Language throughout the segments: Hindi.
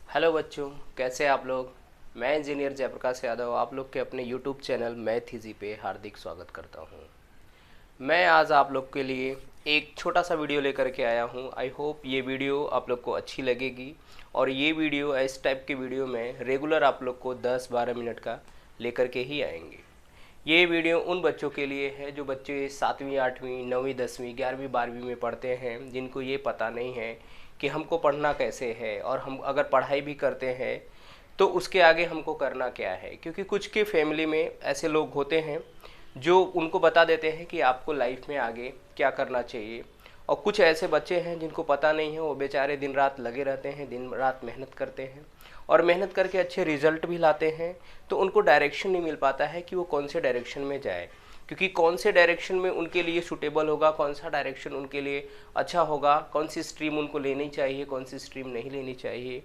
हेलो बच्चों, कैसे आप लोग। मैं इंजीनियर जयप्रकाश यादव आप लोग के अपने यूट्यूब चैनल मैथ इजी पे हार्दिक स्वागत करता हूं। मैं आज आप लोग के लिए एक छोटा सा वीडियो लेकर के आया हूं। आई होप ये वीडियो आप लोग को अच्छी लगेगी और ये वीडियो इस टाइप के वीडियो में रेगुलर आप लोग को 10-12 मिनट का लेकर के ही आएंगे। ये वीडियो उन बच्चों के लिए है जो बच्चे 7वीं 8वीं 9वीं 10वीं 11वीं 12वीं में पढ़ते हैं, जिनको ये पता नहीं है कि हमको पढ़ना कैसे है और हम अगर पढ़ाई भी करते हैं तो उसके आगे हमको करना क्या है। क्योंकि कुछ के फैमिली में ऐसे लोग होते हैं जो उनको बता देते हैं कि आपको लाइफ में आगे क्या करना चाहिए, और कुछ ऐसे बच्चे हैं जिनको पता नहीं है, वो बेचारे दिन रात लगे रहते हैं, दिन रात मेहनत करते हैं और मेहनत करके अच्छे रिजल्ट भी लाते हैं, तो उनको डायरेक्शन नहीं मिल पाता है कि वो कौन से डायरेक्शन में जाए। क्योंकि कौन से डायरेक्शन में उनके लिए सूटेबल होगा, कौन सा डायरेक्शन उनके लिए अच्छा होगा, कौन सी स्ट्रीम उनको लेनी चाहिए, कौन सी स्ट्रीम नहीं लेनी चाहिए,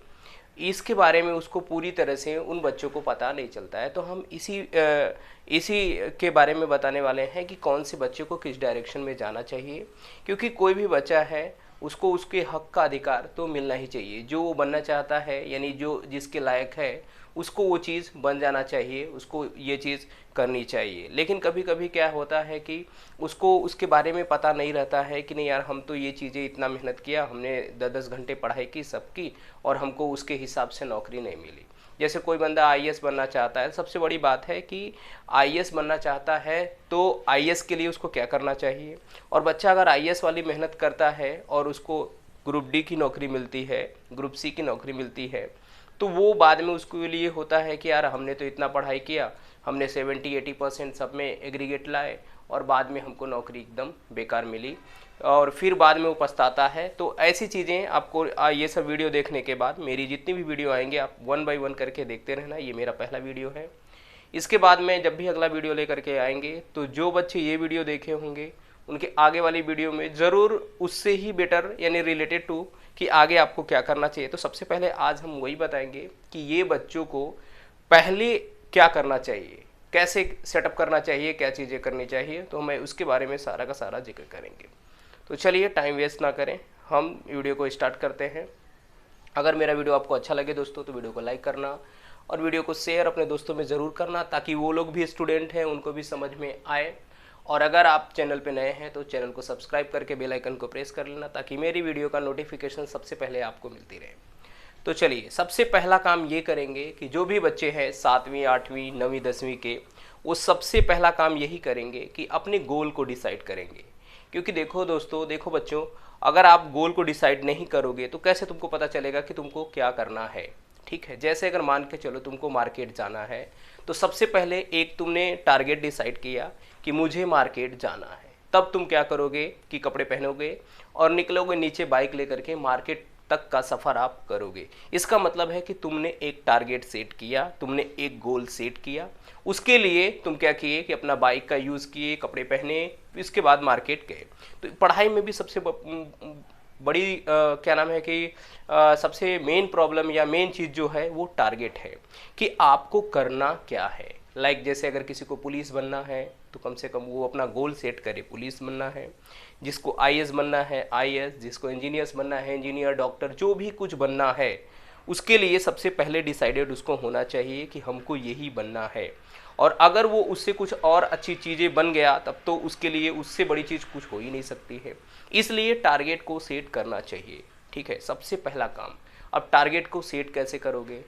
इसके बारे में उसको पूरी तरह से उन बच्चों को पता नहीं चलता है। तो हम इसी के बारे में बताने वाले हैं कि कौन से बच्चे को किस डायरेक्शन में जाना चाहिए। क्योंकि कोई भी बच्चा है उसको उसके हक का अधिकार तो मिलना ही चाहिए। जो वो बनना चाहता है, यानी जो जिसके लायक है, उसको वो चीज़ बन जाना चाहिए, उसको ये चीज़ करनी चाहिए। लेकिन कभी कभी क्या होता है कि उसको उसके बारे में पता नहीं रहता है कि नहीं यार, हम तो ये चीज़ें इतना मेहनत किया, हमने 10-10 घंटे पढ़ाई की सबकी, और हमको उसके हिसाब से नौकरी नहीं मिली। जैसे कोई बंदा आईएएस बनना चाहता है, सबसे बड़ी बात है कि आईएएस बनना चाहता है तो आईएएस के लिए उसको क्या करना चाहिए। और बच्चा अगर आईएएस वाली मेहनत करता है और उसको ग्रुप डी की नौकरी मिलती है, ग्रुप सी की नौकरी मिलती है, तो वो बाद में उसके लिए होता है कि यार हमने तो इतना पढ़ाई किया, हमने 70-80% सब में एग्रीगेट लाए और बाद में हमको नौकरी एकदम बेकार मिली, और फिर बाद में वो पछताता है। तो ऐसी चीज़ें आपको ये सब वीडियो देखने के बाद, मेरी जितनी भी वीडियो आएंगे आप 1 बाय 1 करके देखते रहना। ये मेरा पहला वीडियो है। इसके बाद में जब भी अगला वीडियो लेकर के आएंगे तो जो बच्चे ये वीडियो देखे होंगे उनके आगे वाली वीडियो में ज़रूर उससे ही बेटर, यानी रिलेटेड टू, कि आगे आपको क्या करना चाहिए। तो सबसे पहले आज हम वही बताएंगे कि ये बच्चों को पहले क्या करना चाहिए, कैसे सेटअप करना चाहिए, क्या चीज़ें करनी चाहिए, तो मैं उसके बारे में सारा का सारा जिक्र करेंगे। तो चलिए टाइम वेस्ट ना करें, हम वीडियो को स्टार्ट करते हैं। अगर मेरा वीडियो आपको अच्छा लगे दोस्तों तो वीडियो को लाइक करना और वीडियो को शेयर अपने दोस्तों में ज़रूर करना, ताकि वो लोग भी स्टूडेंट हैं, उनको भी समझ में आए। और अगर आप चैनल पे नए हैं तो चैनल को सब्सक्राइब करके बेल आइकन को प्रेस कर लेना, ताकि मेरी वीडियो का नोटिफिकेशन सबसे पहले आपको मिलती रहे। तो चलिए सबसे पहला काम ये करेंगे कि जो भी बच्चे हैं 7वीं 8वीं 9वीं 10वीं के, वो सबसे पहला काम यही करेंगे कि अपने गोल को डिसाइड करेंगे। क्योंकि देखो दोस्तों, देखो बच्चों, अगर आप गोल को डिसाइड नहीं करोगे तो कैसे तुमको पता चलेगा कि तुमको क्या करना है। ठीक है, जैसे अगर मान के चलो तुमको मार्केट जाना है, तो सबसे पहले एक तुमने टारगेट डिसाइड किया कि मुझे मार्केट जाना है। तब तुम क्या करोगे कि कपड़े पहनोगे और निकलोगे नीचे बाइक लेकर के, मार्केट तक का सफ़र आप करोगे। इसका मतलब है कि तुमने एक टारगेट सेट किया, तुमने एक गोल सेट किया, उसके लिए तुम क्या किए कि अपना बाइक का यूज़ किए, कपड़े पहने, इसके बाद मार्केट गए। तो पढ़ाई में भी सबसे बड़ी क्या नाम है कि सबसे मेन प्रॉब्लम या मेन चीज़ जो है वो टारगेट है कि आपको करना क्या है। जैसे अगर किसी को पुलिस बनना है तो कम से कम वो अपना गोल सेट करे, पुलिस बनना है। जिसको आईएएस बनना है आईएएस, जिसको इंजीनियर्स बनना है इंजीनियर, डॉक्टर, जो भी कुछ बनना है उसके लिए सबसे पहले डिसाइडेड उसको होना चाहिए कि हमको यही बनना है। और अगर वो उससे कुछ और अच्छी चीज़ें बन गया तब तो उसके लिए उससे बड़ी चीज़ कुछ हो ही नहीं सकती है। इसलिए टारगेट को सेट करना चाहिए। ठीक है, सबसे पहला काम। अब टारगेट को सेट कैसे करोगे?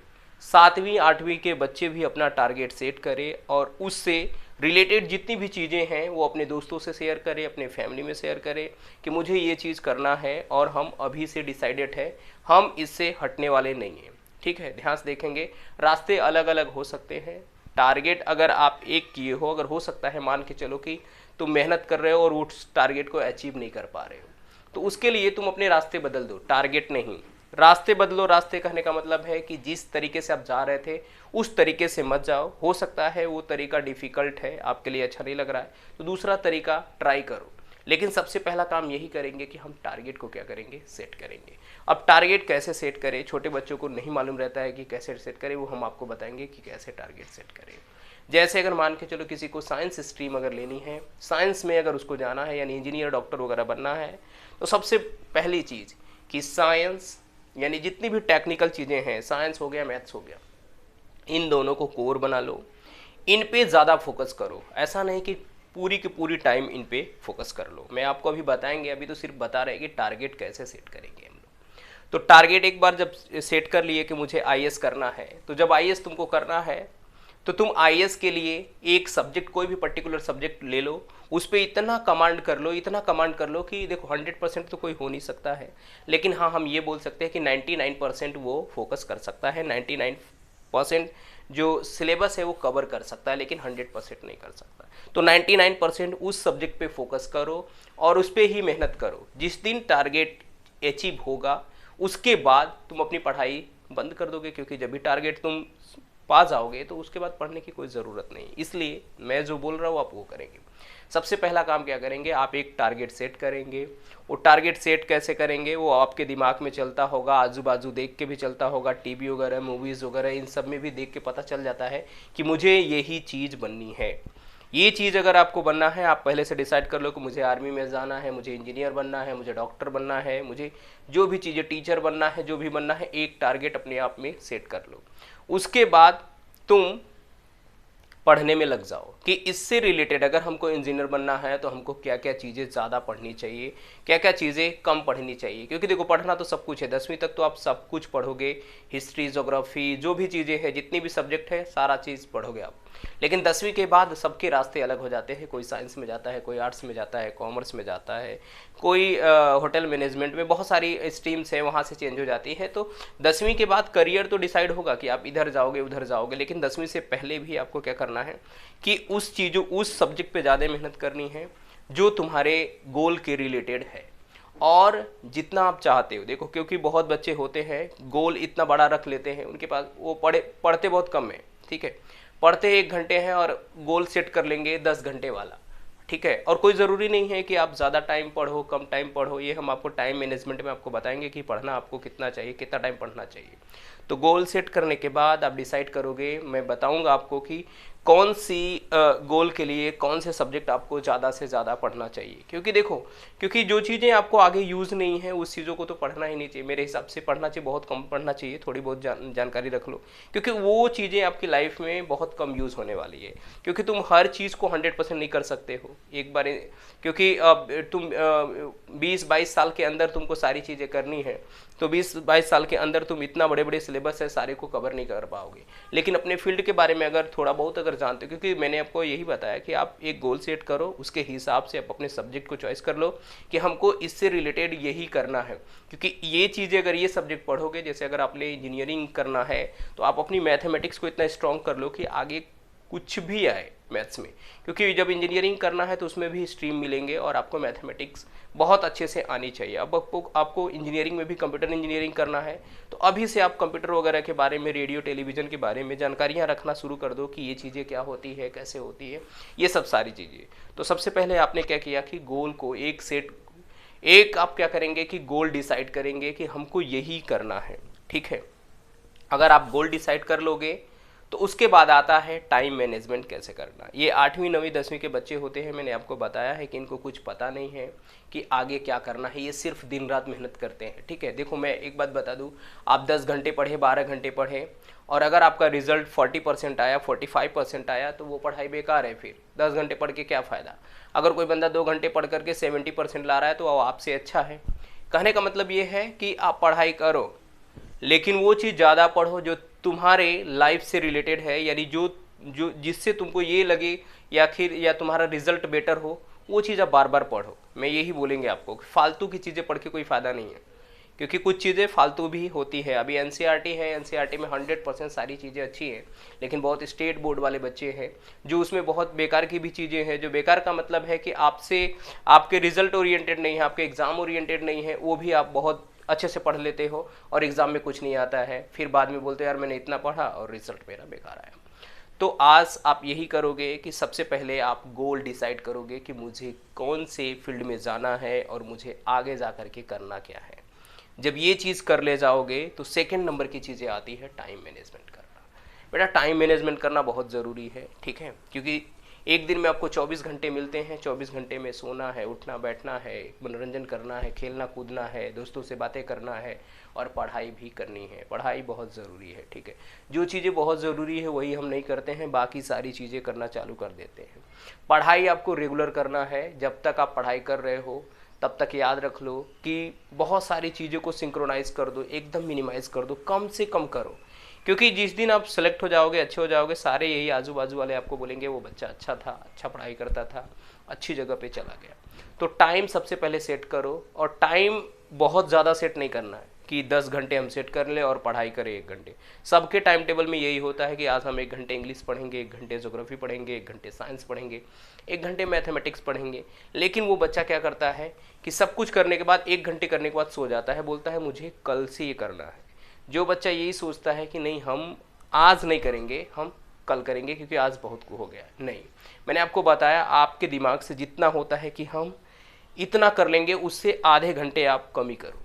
7वीं 8वीं के बच्चे भी अपना टारगेट सेट करें और उससे रिलेटेड जितनी भी चीज़ें हैं वो अपने दोस्तों से शेयर करें, अपने फैमिली में शेयर करें कि मुझे ये चीज़ करना है और हम अभी से डिसाइडेड है, हम इससे हटने वाले नहीं हैं। ठीक है, ध्यान से देखेंगे, रास्ते अलग अलग हो सकते हैं। टारगेट अगर आप एक किए हो, अगर हो सकता है मान के चलो कि तुम मेहनत कर रहे हो और उस टारगेट को अचीव नहीं कर पा रहे हो, तो उसके लिए तुम अपने रास्ते बदल दो, टारगेट नहीं, रास्ते बदलो। रास्ते कहने का मतलब है कि जिस तरीके से आप जा रहे थे उस तरीके से मत जाओ। हो सकता है वो तरीका डिफ़िकल्ट है, आपके लिए अच्छा नहीं लग रहा है, तो दूसरा तरीका ट्राई करो। लेकिन सबसे पहला काम यही करेंगे कि हम टारगेट को क्या करेंगे, सेट करेंगे। अब टारगेट कैसे सेट करें, छोटे बच्चों को नहीं मालूम रहता है कि कैसे सेट करें, वो हम आपको बताएंगे कि कैसे टारगेट सेट करें। जैसे अगर मान के चलो किसी को साइंस स्ट्रीम अगर लेनी है, साइंस में अगर उसको जाना है, यानी इंजीनियर डॉक्टर वगैरह बनना है, तो सबसे पहली चीज़ कि साइंस यानी जितनी भी टेक्निकल चीज़ें हैं, साइंस हो गया, मैथ्स हो गया, इन दोनों को कोर बना लो, इन पे ज़्यादा फोकस करो। ऐसा नहीं कि पूरी की पूरी टाइम इन पे फोकस कर लो। मैं आपको अभी बताएंगे, अभी तो सिर्फ बता रहे हैं कि टारगेट कैसे सेट करेंगे हम लोग। तो टारगेट एक बार जब सेट कर लिए कि मुझे आईएएस करना है, तो जब आईएएस तुमको करना है तो तुम आईएएस के लिए एक सब्जेक्ट, कोई भी पर्टिकुलर सब्जेक्ट ले लो, उस पर इतना कमांड कर लो, इतना कमांड कर लो कि देखो 100% तो कोई हो नहीं सकता है, लेकिन हाँ हम ये बोल सकते हैं कि 99% वो फोकस कर सकता है, 99% जो सिलेबस है वो कवर कर सकता है, लेकिन 100% नहीं कर सकता। तो 99% उस सब्जेक्ट पे फोकस करो और उस पर ही मेहनत करो। जिस दिन टारगेट अचीव होगा उसके बाद तुम अपनी पढ़ाई बंद कर दोगे, क्योंकि जब भी टारगेट तुम पा जाओगे तो उसके बाद पढ़ने की कोई ज़रूरत नहीं। इसलिए मैं जो बोल रहा हूँ आप वो करेंगे। सबसे पहला काम क्या करेंगे, आप एक टारगेट सेट करेंगे। वो टारगेट सेट कैसे करेंगे, वो आपके दिमाग में चलता होगा, आजू बाजू देख के भी चलता होगा, टीवी वगैरह, मूवीज़ वगैरह, इन सब में भी देख के पता चल जाता है कि मुझे यही चीज़ बननी है। ये चीज़ अगर आपको बनना है, आप पहले से डिसाइड कर लो कि मुझे आर्मी में जाना है, मुझे इंजीनियर बनना है, मुझे डॉक्टर बनना है, मुझे जो भी चीज़ें, टीचर बनना है, जो भी बनना है, एक टारगेट अपने आप में सेट कर लो। उसके बाद तुम पढ़ने में लग जाओ कि इससे रिलेटेड अगर हमको इंजीनियर बनना है तो हमको क्या क्या चीज़ें ज़्यादा पढ़नी चाहिए, क्या क्या चीज़ें कम पढ़नी चाहिए। क्योंकि देखो पढ़ना तो सब कुछ है, 10वीं तक तो आप सब कुछ पढ़ोगे, हिस्ट्री, ज्योग्राफी, जो भी चीज़ें हैं, जितनी भी सब्जेक्ट है, सारा चीज़ पढ़ोगे आप। लेकिन 10वीं के बाद सबके रास्ते अलग हो जाते हैं। कोई साइंस में जाता है, कोई आर्ट्स में जाता है, कॉमर्स में जाता है, कोई होटल मैनेजमेंट में, बहुत सारी स्ट्रीम्स हैं, वहाँ से चेंज हो जाती है। तो 10वीं के बाद करियर तो डिसाइड होगा कि आप इधर जाओगे उधर जाओगे, लेकिन 10वीं से पहले भी आपको क्या करना है कि उस चीज़ों, उस सब्जेक्ट पे ज़्यादा मेहनत करनी है जो तुम्हारे गोल के रिलेटेड है और जितना आप चाहते हो। देखो क्योंकि बहुत बच्चे होते हैं गोल इतना बड़ा रख लेते हैं, उनके पास वो पढ़ते बहुत कम है, ठीक है, पढ़ते 1 घंटे हैं और गोल सेट कर लेंगे 10 घंटे वाला, ठीक है। और कोई ज़रूरी नहीं है कि आप ज़्यादा टाइम पढ़ो, कम टाइम पढ़ो, ये हम आपको टाइम मैनेजमेंट में आपको बताएंगे कि पढ़ना आपको कितना चाहिए, कितना टाइम पढ़ना चाहिए। तो गोल सेट करने के बाद आप डिसाइड करोगे, मैं बताऊंगा आपको कि कौन सी गोल के लिए कौन से सब्जेक्ट आपको ज़्यादा से ज़्यादा पढ़ना चाहिए। क्योंकि देखो, क्योंकि जो चीज़ें आपको आगे यूज़ नहीं है उस चीज़ों को तो पढ़ना ही नहीं चाहिए। मेरे हिसाब से पढ़ना चाहिए, बहुत कम पढ़ना चाहिए, थोड़ी बहुत जानकारी रख लो, क्योंकि वो चीज़ें आपकी लाइफ में बहुत कम यूज़ होने वाली है। क्योंकि तुम हर चीज़ को 100% नहीं कर सकते हो एक बार, क्योंकि अब तुम 20-22 साल के अंदर तुमको सारी चीज़ें करनी है, तो 20-22 साल के अंदर तुम इतना बड़े बड़े सिलेबस है सारे को कवर नहीं कर पाओगे। लेकिन अपने फील्ड के बारे में अगर थोड़ा बहुत अगर जानते हो, क्योंकि मैंने आपको यही बताया कि आप एक गोल सेट करो, उसके हिसाब से आप अपने सब्जेक्ट को चॉइस कर लो कि हमको इससे रिलेटेड यही करना है। क्योंकि ये चीज़ें अगर ये सब्जेक्ट पढ़ोगे, जैसे अगर आपने इंजीनियरिंग करना है तो आप अपनी मैथमेटिक्स को इतना स्ट्रॉन्ग कर लो कि आगे कुछ भी आए मैथ्स में, क्योंकि जब इंजीनियरिंग करना है तो उसमें भी स्ट्रीम मिलेंगे और आपको मैथमेटिक्स बहुत अच्छे से आनी चाहिए। अब आपको इंजीनियरिंग में भी कंप्यूटर इंजीनियरिंग करना है तो अभी से आप कंप्यूटर वगैरह के बारे में, रेडियो टेलीविज़न के बारे में जानकारियाँ रखना शुरू कर दो कि ये चीज़ें क्या होती है, कैसे होती है, ये सब सारी चीज़ें। तो सबसे पहले आपने क्या किया कि गोल को एक आप क्या करेंगे कि गोल डिसाइड करेंगे कि हमको यही करना है, ठीक है। अगर आप गोल डिसाइड कर लोगे तो उसके बाद आता है टाइम मैनेजमेंट कैसे करना। ये 8वीं 9वीं 10वीं के बच्चे होते हैं, मैंने आपको बताया है कि इनको कुछ पता नहीं है कि आगे क्या करना है, ये सिर्फ दिन रात मेहनत करते हैं, ठीक है। देखो मैं एक बात बता दूं, आप 10 घंटे पढ़े, 12 घंटे पढ़े और अगर आपका रिजल्ट 40% आया, 45% आया तो वो पढ़ाई बेकार है। फिर 10 घंटे पढ़ के क्या फ़ायदा। अगर कोई बंदा 2 घंटे पढ़ करके 70% ला रहा है तो वो आपसे अच्छा है। कहने का मतलब ये है कि आप पढ़ाई करो, लेकिन वो चीज़ ज़्यादा पढ़ो जो तुम्हारे लाइफ से रिलेटेड है, यानी जो जो जिससे तुमको ये लगे या तुम्हारा रिजल्ट बेटर हो, वो चीज़ आप बार बार पढ़ो। मैं यही बोलेंगे आपको कि फालतू की चीज़ें पढ़ के कोई फ़ायदा नहीं है, क्योंकि कुछ चीज़ें फालतू भी होती है। अभी एनसीईआरटी है, एनसीईआरटी में 100% सारी चीज़ें अच्छी हैं, लेकिन बहुत स्टेट बोर्ड वाले बच्चे हैं जो उसमें बहुत बेकार की भी चीज़ें हैं। जो बेकार का मतलब है कि आपके रिजल्ट ओरिएंटेड नहीं है, आपके एग्ज़ाम ओरिएंटेड नहीं है, वो भी आप बहुत अच्छे से पढ़ लेते हो और एग्ज़ाम में कुछ नहीं आता है, फिर बाद में बोलते हो यार मैंने इतना पढ़ा और रिजल्ट मेरा बेकार आया। तो आज आप यही करोगे कि सबसे पहले आप गोल डिसाइड करोगे कि मुझे कौन से फील्ड में जाना है और मुझे आगे जा कर के करना क्या है। जब ये चीज़ कर ले जाओगे तो सेकंड नंबर की चीज़ें आती है टाइम मैनेजमेंट करना। बेटा टाइम मैनेजमेंट करना बहुत ज़रूरी है, ठीक है, क्योंकि एक दिन में आपको 24 घंटे मिलते हैं, 24 घंटे में सोना है, उठना बैठना है, मनोरंजन करना है, खेलना कूदना है, दोस्तों से बातें करना है और पढ़ाई भी करनी है। पढ़ाई बहुत ज़रूरी है, ठीक है। जो चीज़ें बहुत ज़रूरी है वही हम नहीं करते हैं, बाकी सारी चीज़ें करना चालू कर देते हैं। पढ़ाई आपको रेगुलर करना है। जब तक आप पढ़ाई कर रहे हो तब तक याद रख लो कि बहुत सारी चीज़ों को सिंक्रोनाइज़ कर दो, एकदम मिनिमाइज़ कर दो, कम से कम करो। क्योंकि जिस दिन आप सेलेक्ट हो जाओगे, अच्छे हो जाओगे, सारे यही आजू बाजू वाले आपको बोलेंगे वो बच्चा अच्छा था, अच्छा पढ़ाई करता था, अच्छी जगह पे चला गया। तो टाइम सबसे पहले सेट करो, और टाइम बहुत ज़्यादा सेट नहीं करना है कि 10 घंटे हम सेट कर लें और पढ़ाई करें 1 घंटे। सबके टाइम टेबल में यही होता है कि आज हम 1 घंटे इंग्लिश पढ़ेंगे, 1 घंटे ज्योग्राफी पढ़ेंगे, 1 घंटे साइंस पढ़ेंगे, 1 घंटे मैथमेटिक्स पढ़ेंगे। लेकिन वो बच्चा क्या करता है कि सब कुछ करने के बाद 1 घंटे करने के बाद सो जाता है, बोलता है मुझे कल से ये करना है। जो बच्चा यही सोचता है कि नहीं हम आज नहीं करेंगे, हम कल करेंगे क्योंकि आज बहुत हो गया, नहीं। मैंने आपको बताया आपके दिमाग से जितना होता है कि हम इतना कर लेंगे, उससे आधे घंटे आप कमी करो।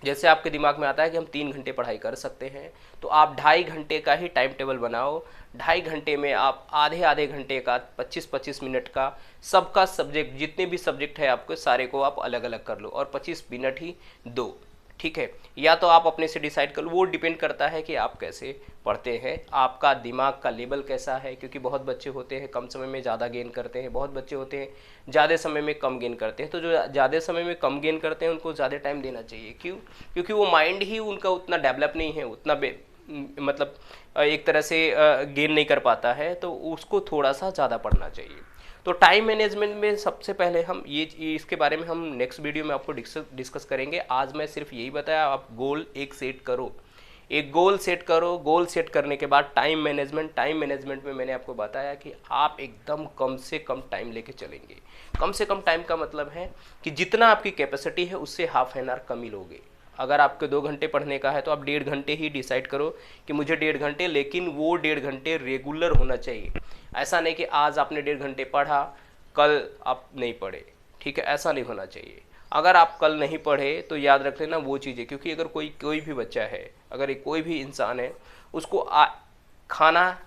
जैसे आपके दिमाग में आता है कि हम 3 घंटे पढ़ाई कर सकते हैं, तो आप 2.5 घंटे का ही टाइम टेबल बनाओ। 2.5 घंटे में आप आधे आधे घंटे का 25-25 मिनट का सबका सब्जेक्ट, जितने भी सब्जेक्ट है आपके सारे को आप अलग अलग कर लो, और 25 मिनट ही दो, ठीक है। या तो आप अपने से डिसाइड कर लो, वो डिपेंड करता है कि आप कैसे पढ़ते हैं, आपका दिमाग का लेवल कैसा है। क्योंकि बहुत बच्चे होते हैं कम समय में ज़्यादा गेन करते हैं, बहुत बच्चे होते हैं ज़्यादा समय में कम गेन करते हैं। तो जो ज़्यादा समय में कम गेन करते हैं उनको ज़्यादा टाइम देना चाहिए। क्यों? क्योंकि वो माइंड ही उनका उतना डेवलप नहीं है, उतना मतलब एक तरह से गेन नहीं कर पाता है, तो उसको थोड़ा सा ज़्यादा पढ़ना चाहिए। तो टाइम मैनेजमेंट में सबसे पहले हम ये इसके बारे में हम नेक्स्ट वीडियो में आपको डिस्कस करेंगे। आज मैं सिर्फ यही बताया, आप गोल एक सेट करो, एक गोल सेट करो। गोल सेट करने के बाद टाइम मैनेजमेंट में मैंने आपको बताया कि आप एकदम कम से कम टाइम लेके चलेंगे। कम से कम टाइम का मतलब है कि जितना आपकी कैपेसिटी है उससे हाफ एन आवर कम ही लोगे। अगर आपके 2 घंटे पढ़ने का है तो आप 1.5 घंटे ही डिसाइड करो कि मुझे 1.5 घंटे, लेकिन वो 1.5 घंटे रेगुलर होना चाहिए। ऐसा नहीं कि आज आपने 1.5 घंटे पढ़ा, कल आप नहीं पढ़े, ठीक है, ऐसा नहीं होना चाहिए। अगर आप कल नहीं पढ़े तो याद रख लेना वो चीज़ें, क्योंकि अगर कोई भी बच्चा है, अगर कोई भी इंसान है, उसको खाना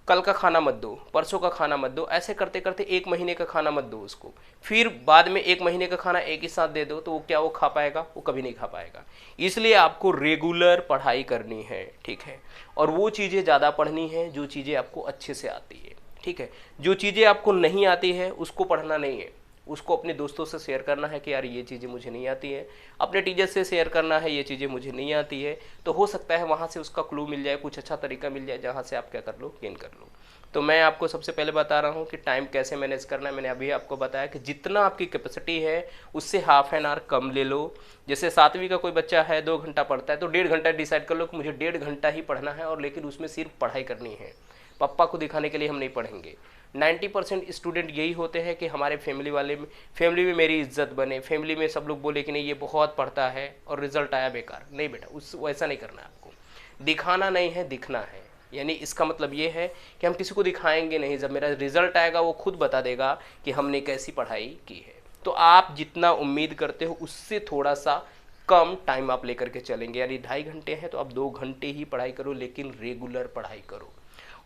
कल का खाना मत दो, परसों का खाना मत दो, ऐसे करते करते 1 महीने का खाना मत दो उसको, फिर बाद में 1 महीने का खाना एक ही साथ दे दो, तो वो क्या वो खा पाएगा? वो कभी नहीं खा पाएगा। इसलिए आपको रेगुलर पढ़ाई करनी है, ठीक है। और वो चीज़ें ज़्यादा पढ़नी है जो चीज़ें आपको अच्छे से आती है, ठीक है। जो चीज़ें आपको नहीं आती है उसको पढ़ना नहीं है, उसको अपने दोस्तों से शेयर करना है कि यार ये चीज़ें मुझे नहीं आती है, अपने टीचर से शेयर करना है ये चीज़ें मुझे नहीं आती है। तो हो सकता है वहाँ से उसका क्लू मिल जाए, कुछ अच्छा तरीका मिल जाए जहाँ से आप क्या कर लो, गेन कर लो। तो मैं आपको सबसे पहले बता रहा हूँ कि टाइम कैसे मैनेज करना है। मैंने अभी आपको बताया कि जितना आपकी कैपेसिटी है उससे हाफ एन आवर कम ले लो। जैसे 7वीं का कोई बच्चा है 2 घंटा पढ़ता है, तो 1.5 घंटा डिसाइड कर लो कि मुझे 1.5 घंटा ही पढ़ना है, और लेकिन उसमें सिर्फ पढ़ाई करनी है। पापा को दिखाने के लिए हम नहीं पढ़ेंगे। 90% स्टूडेंट यही होते हैं कि हमारे फैमिली में मेरी इज्जत बने, फैमिली में सब लोग बोले कि नहीं ये बहुत पढ़ता है और रिजल्ट आया बेकार। नहीं बेटा, उस वैसा नहीं करना है आपको। दिखाना नहीं है, दिखना है। यानी इसका मतलब ये है कि हम किसी को दिखाएंगे नहीं, जब मेरा रिजल्ट आएगा वो खुद बता देगा कि हमने कैसी पढ़ाई की है। तो आप जितना उम्मीद करते हो उससे थोड़ा सा कम टाइम आप लेकर के चलेंगे। यानी 2.5 घंटे हैं तो आप 2 घंटे ही पढ़ाई करो, लेकिन रेगुलर पढ़ाई करो।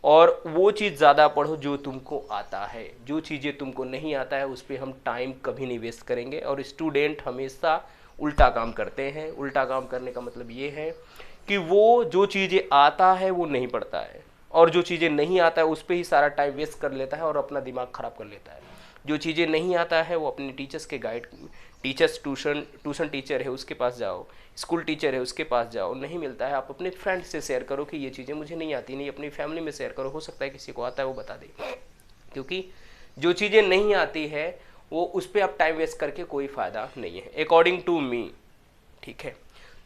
और वो चीज़ ज़्यादा पढ़ो जो तुमको आता है। जो चीज़ें तुमको नहीं आता है उस पर हम टाइम कभी नहीं वेस्ट करेंगे। और स्टूडेंट हमेशा उल्टा काम करते हैं। उल्टा काम करने का मतलब ये है कि वो जो चीज़ें आता है वो नहीं पढ़ता है, और जो चीज़ें नहीं आता है उस पर ही सारा टाइम वेस्ट कर लेता है और अपना दिमाग ख़राब कर लेता है। जो चीज़ें नहीं आता है वो अपने टीचर्स के गाइड, टीचर्स ट्यूशन टीचर है उसके पास जाओ, स्कूल टीचर है उसके पास जाओ। नहीं मिलता है, आप अपने फ्रेंड से शेयर करो कि ये चीज़ें मुझे नहीं आती। नहीं, अपनी फैमिली में शेयर करो, हो सकता है किसी को आता है वो बता दे। क्योंकि जो चीज़ें नहीं आती है वो उस पर आप टाइम वेस्ट करके कोई फ़ायदा नहीं है, अकॉर्डिंग टू मी, ठीक है।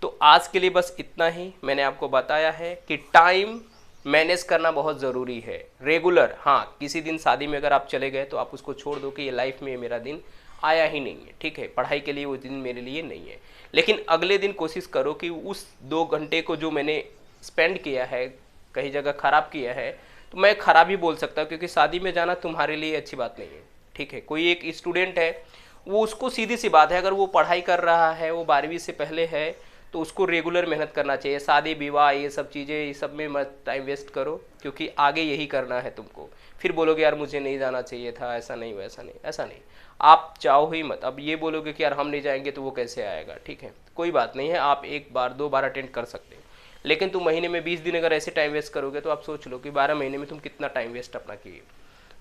तो आज के लिए बस इतना ही। मैंने आपको बताया है कि टाइम मैनेज करना बहुत ज़रूरी है, रेगुलर। हाँ, किसी दिन शादी में अगर आप चले गए तो आप उसको छोड़ दो कि ये लाइफ में मेरा दिन आया ही नहीं है, ठीक है, पढ़ाई के लिए वो दिन मेरे लिए नहीं है। लेकिन अगले दिन कोशिश करो कि उस 2 घंटे को जो मैंने स्पेंड किया है, कहीं जगह ख़राब किया है, तो मैं ख़राब ही बोल सकता हूँ, क्योंकि शादी में जाना तुम्हारे लिए अच्छी बात नहीं है, ठीक है। कोई एक स्टूडेंट है, वो उसको सीधी सी बात है, अगर वो पढ़ाई कर रहा है, वो 12वीं से पहले है, तो उसको रेगुलर मेहनत करना चाहिए। शादी विवाह ये सब चीज़ें, ये सब में मत टाइम वेस्ट करो, क्योंकि आगे यही करना है तुमको। फिर बोलोगे यार मुझे नहीं जाना चाहिए था, ऐसा नहीं वैसा नहीं, ऐसा नहीं। आप चाहो ही मत। अब ये बोलोगे कि यार हम नहीं जाएंगे तो वो कैसे आएगा, ठीक है कोई बात नहीं है, आप एक बार 2 बार अटेंड कर सकते हो। लेकिन तुम महीने में 20 दिन अगर ऐसे टाइम वेस्ट करोगे तो आप सोच लो कि 12 महीने में तुम कितना टाइम वेस्ट अपना किए।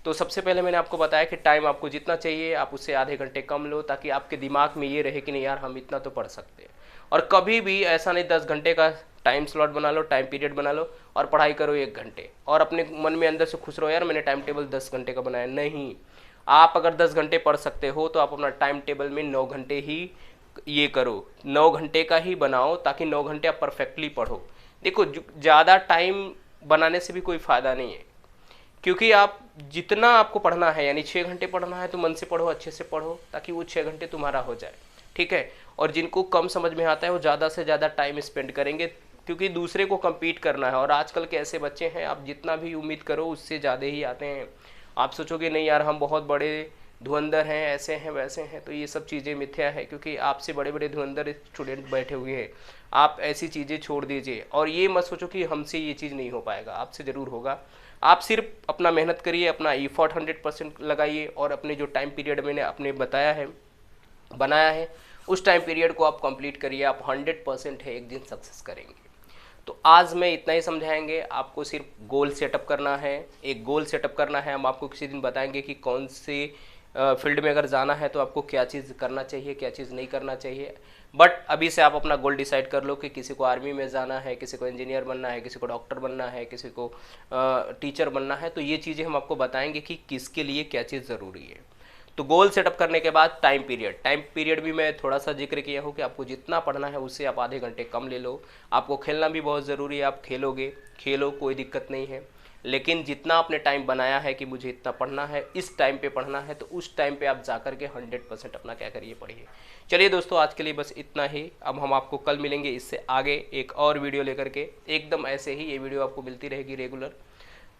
तो सबसे पहले मैंने आपको बताया कि टाइम आपको जितना चाहिए आप उससे आधे घंटे कम लो, ताकि आपके दिमाग में ये रहे कि नहीं यार हम इतना तो पढ़ सकते हैं। और कभी भी ऐसा नहीं 10 घंटे का टाइम स्लॉट बना लो, टाइम पीरियड बना लो और पढ़ाई करो 1 घंटे, और अपने मन में अंदर से खुश रहो यार मैंने टाइम टेबल 10 घंटे का बनाया। नहीं, आप अगर 10 घंटे पढ़ सकते हो तो आप अपना टाइम टेबल में 9 घंटे ही ये करो, 9 घंटे का ही बनाओ, ताकि 9 घंटे आप परफेक्टली पढ़ो। देखो ज़्यादा टाइम बनाने से भी कोई फ़ायदा नहीं है, क्योंकि आप जितना आपको पढ़ना है, यानी 6 घंटे पढ़ना है तो मन से पढ़ो, अच्छे से पढ़ो, ताकि वो 6 घंटे तुम्हारा हो जाए, ठीक है। और जिनको कम समझ में आता है वो ज़्यादा से ज़्यादा टाइम स्पेंड करेंगे, क्योंकि दूसरे को compete करना है। और आजकल के ऐसे बच्चे हैं, आप जितना भी उम्मीद करो उससे ज़्यादा ही आते हैं। आप सोचोगे नहीं यार हम बहुत बड़े धुरंधर हैं, ऐसे हैं वैसे हैं, तो ये सब चीज़ें मिथ्या है, क्योंकि आपसे बड़े बड़े धुरंधर स्टूडेंट बैठे हुए हैं। आप ऐसी चीज़ें छोड़ दीजिए और ये मत सोचो कि हमसे ये चीज़ नहीं हो पाएगा, आपसे ज़रूर होगा। आप सिर्फ अपना मेहनत करिए, अपना एफर्ट 100% लगाइए, और अपने जो टाइम पीरियड मैंने अपने बताया है, बनाया है, उस टाइम पीरियड को आप कंप्लीट करिए। आप 100% है एक दिन सक्सेस करेंगे। तो आज मैं इतना ही समझाएंगे, आपको सिर्फ गोल सेटअप करना है, एक गोल सेटअप करना है। हम आपको किसी दिन बताएंगे कि कौन से फील्ड में अगर जाना है तो आपको क्या चीज़ करना चाहिए, क्या चीज़ नहीं करना चाहिए। बट अभी से आप अपना गोल डिसाइड कर लो कि किसी को आर्मी में जाना है, किसी को इंजीनियर बनना है, किसी को डॉक्टर बनना है, किसी को टीचर बनना है। तो ये चीज़ें हम आपको बताएंगे कि किसके लिए क्या चीज़ ज़रूरी है। तो गोल सेटअप करने के बाद टाइम पीरियड भी मैं थोड़ा सा जिक्र किया हूँ कि आपको जितना पढ़ना है उससे आप आधे घंटे कम ले लो। आपको खेलना भी बहुत ज़रूरी है, आप खेलोगे, खेलो, कोई दिक्कत नहीं है। लेकिन जितना आपने टाइम बनाया है कि मुझे इतना पढ़ना है, इस टाइम पे पढ़ना है, तो उस टाइम पे आप जा कर के 100% अपना क्या करिए, पढ़िए। चलिए दोस्तों, आज के लिए बस इतना ही। अब हम आपको कल मिलेंगे इससे आगे एक और वीडियो लेकर के, एकदम ऐसे ही ये वीडियो आपको मिलती रहेगी रेगुलर।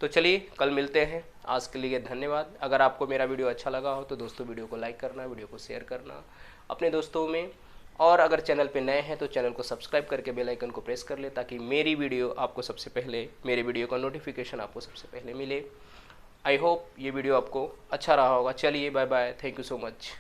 तो चलिए कल मिलते हैं। आज के लिए धन्यवाद। अगर आपको मेरा वीडियो अच्छा लगा हो तो दोस्तों वीडियो को लाइक करना, वीडियो को शेयर करना अपने दोस्तों में, और अगर चैनल पे नए हैं तो चैनल को सब्सक्राइब करके बेल आइकन को प्रेस कर ले, ताकि मेरी वीडियो आपको सबसे पहले, मेरे वीडियो का नोटिफिकेशन आपको सबसे पहले मिले। आई होप ये वीडियो आपको अच्छा रहा होगा। चलिए bye bye, thank you so much.